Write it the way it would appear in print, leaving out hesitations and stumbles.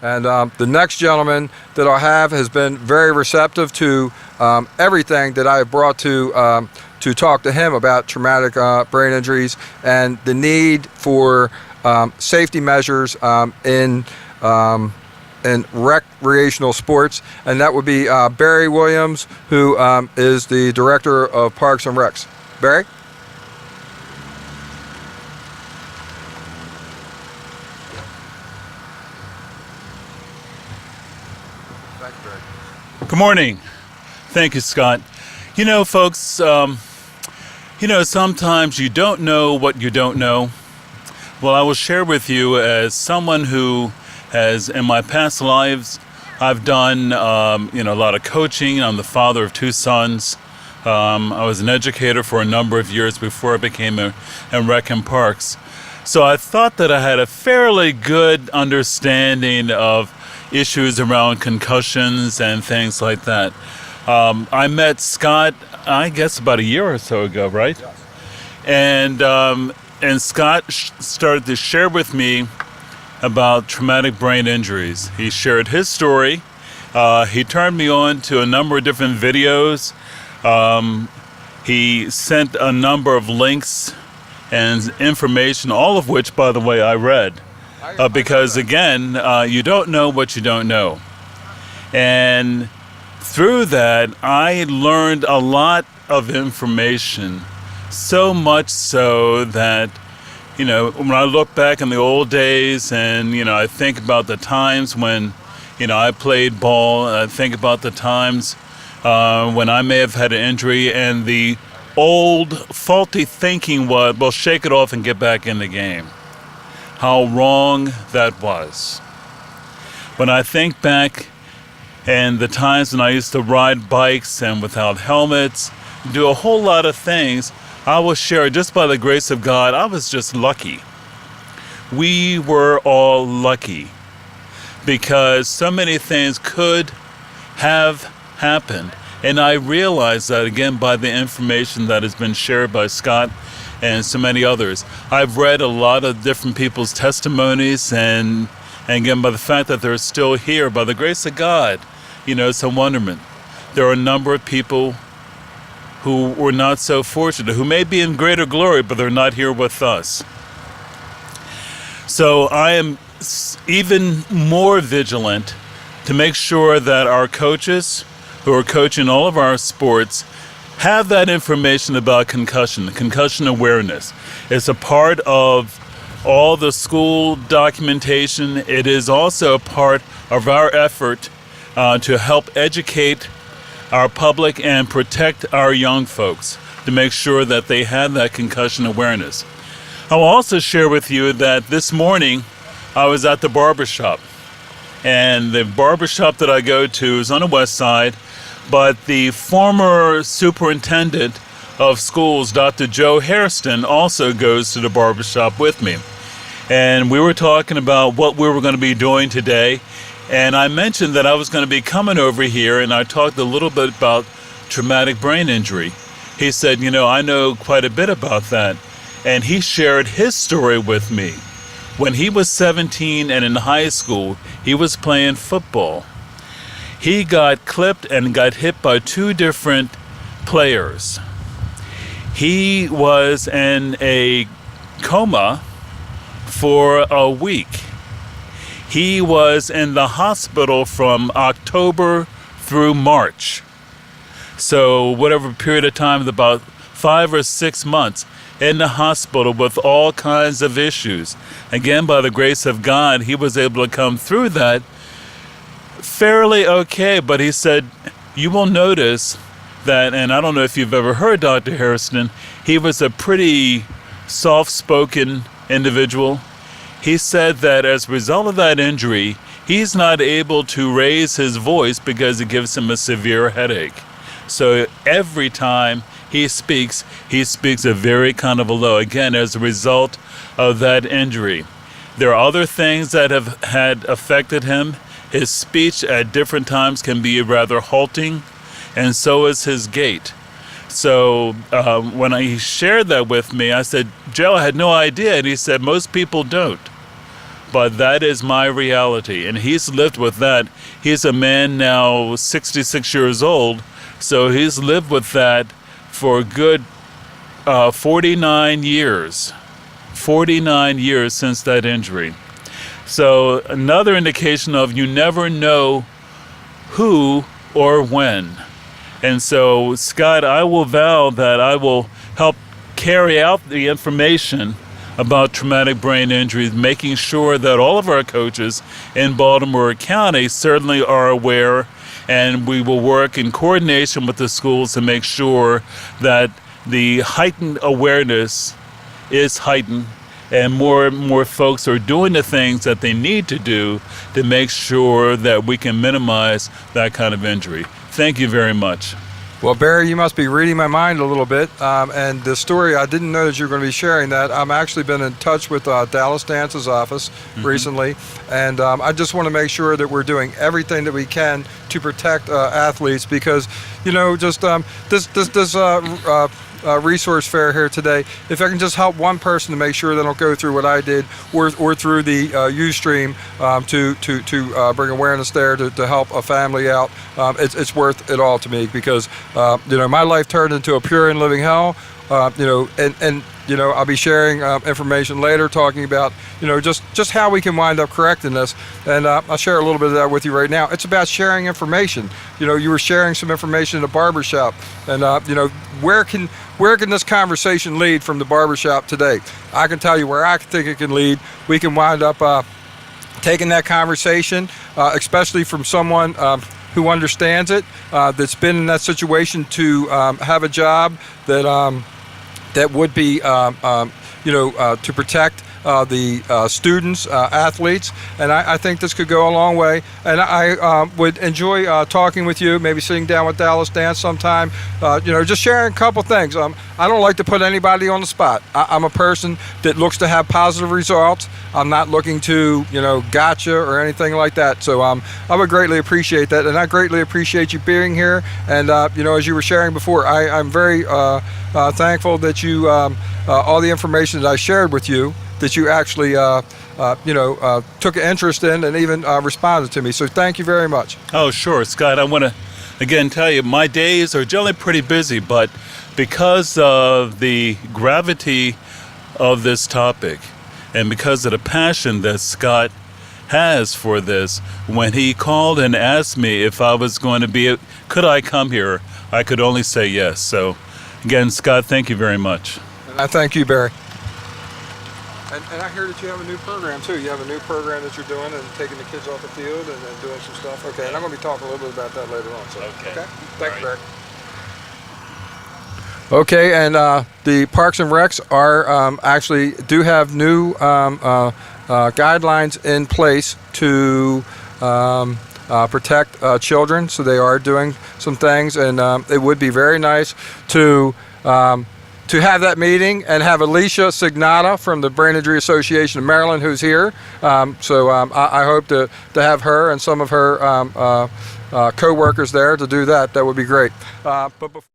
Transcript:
And the next gentleman that I have has been very receptive to everything that I have brought to talk to him about traumatic brain injuries and the need for safety measures in recreational sports. And that would be Barry Williams, who is the Director of Parks and Recs. Barry? Good morning. Thank you, Scott. You know, folks, sometimes you don't know what you don't know. Well, I will share with you as someone who has, in my past lives, I've done, a lot of coaching. I'm the father of two sons. I was an educator for a number of years before I became a rec and parks. So I thought that I had a fairly good understanding of issues around concussions and things like that. I met Scott, I guess, about a year or so ago, right? Yes. And Scott started to share with me about traumatic brain injuries. He shared his story. He turned me on to a number of different videos. He sent a number of links and information, all of which, by the way, I read. Because again, you don't know what you don't know. And through that, I learned a lot of information. So much so that, when I look back in the old days and, I think about the times when, I played ball, I think about the times when I may have had an injury, and the old faulty thinking was, well, shake it off and get back in the game. How wrong that was. When I think back and the times when I used to ride bikes and without helmets, do a whole lot of things, I will share, just by the grace of God, I was just lucky. We were all lucky because so many things could have happened. And I realized that, again, by the information that has been shared by Scott and so many others. I've read a lot of different people's testimonies, and again, by the fact that they're still here, by the grace of God, it's a wonderment. There are a number of people who were not so fortunate, who may be in greater glory, but they're not here with us. So I am even more vigilant to make sure that our coaches who are coaching all of our sports have that information about concussion awareness. It's a part of all the school documentation. It is also a part of our effort to help educate our public and protect our young folks, to make sure that they have that concussion awareness. I will also share with you that this morning I was at the barbershop, and the barbershop that I go to is on the west side, but the former superintendent of schools, Dr. Joe Hairston, also goes to the barbershop with me. And we were talking about what we were going to be doing today, and I mentioned that I was going to be coming over here, and I talked a little bit about traumatic brain injury. He said, I know quite a bit about that. And he shared his story with me. When he was 17 and in high school, he was playing football. He got clipped and got hit by two different players. He was in a coma for a week. He was in the hospital from October through March. So whatever period of time, about 5 or 6 months in the hospital with all kinds of issues. Again, by the grace of God, he was able to come through that fairly okay, but he said, you will notice that, and I don't know if you've ever heard Dr. Hairston, he was a pretty soft-spoken individual. He said that as a result of that injury, he's not able to raise his voice because it gives him a severe headache. So every time he speaks a very kind of a low, again, as a result of that injury. There are other things that have had affected him. His speech at different times can be rather halting, and so is his gait. So when he shared that with me, I said, Joe, I had no idea. And he said, most people don't. but that is my reality, and he's lived with that. He's a man now 66 years old, so he's lived with that for a good 49 years. 49 years since that injury. So another indication of you never know who or when. And so, Scott, I will vow that I will help carry out the information about traumatic brain injuries, making sure that all of our coaches in Baltimore County certainly are aware, and we will work in coordination with the schools to make sure that the heightened awareness is heightened and more folks are doing the things that they need to do to make sure that we can minimize that kind of injury. Thank you very much. Well, Barry, you must be reading my mind a little bit. And the story, I didn't know that you were going to be sharing that. I've actually been in touch with Dallas Dance's office recently. And I just want to make sure that we're doing everything that we can to protect athletes because, you know, just this resource fair here today, if I can just help one person to make sure they don't go through what I did or through the Ustream to bring awareness there to help a family out, it's worth it all to me because you know, my life turned into a pure and living hell. You know, and you know, I'll be sharing information later talking about, you know, just how we can wind up correcting this. And I'll share a little bit of that with you right now. It's about sharing information. You know, you were sharing some information in a barbershop, and you know, where can this conversation lead from the barbershop today? I can tell you where I think it can lead. We can wind up taking that conversation, especially from someone who understands it, that's been in that situation to have a job that would be, you know, to protect the students, athletes, and I think this could go a long way. And I would enjoy talking with you, maybe sitting down with Dallas Dance sometime, you know, just sharing a couple things. I don't like to put anybody on the spot. I'm a person that looks to have positive results. I'm not looking to, you know, gotcha or anything like that. So I would greatly appreciate that, and I greatly appreciate you being here. And you know, as you were sharing before, I'm very thankful that you all the information that I shared with you, that you actually you know, took an interest in and even responded to me. So thank you very much. Oh, sure, Scott. I want to again tell you my days are generally pretty busy, but because of the gravity of this topic and because of the passion that Scott has for this, when he called and asked me if I was going to be, could I come here, I could only say yes. So again, Scott, thank you very much. And I thank you, Barry. And I hear that you have a new program too. You have a new program that you're doing and taking the kids off the field and doing some stuff. Okay, and I'm going to be talking a little bit about that later on. So, okay. Thanks, Barry. Okay, and the Parks and Recs are actually do have new guidelines in place to protect children. So they are doing some things, and it would be very nice to have that meeting and have Alicia Signata from the Brain Injury Association of Maryland, who's here. So I hope to have her and some of her co-workers there to do that. That would be great. But before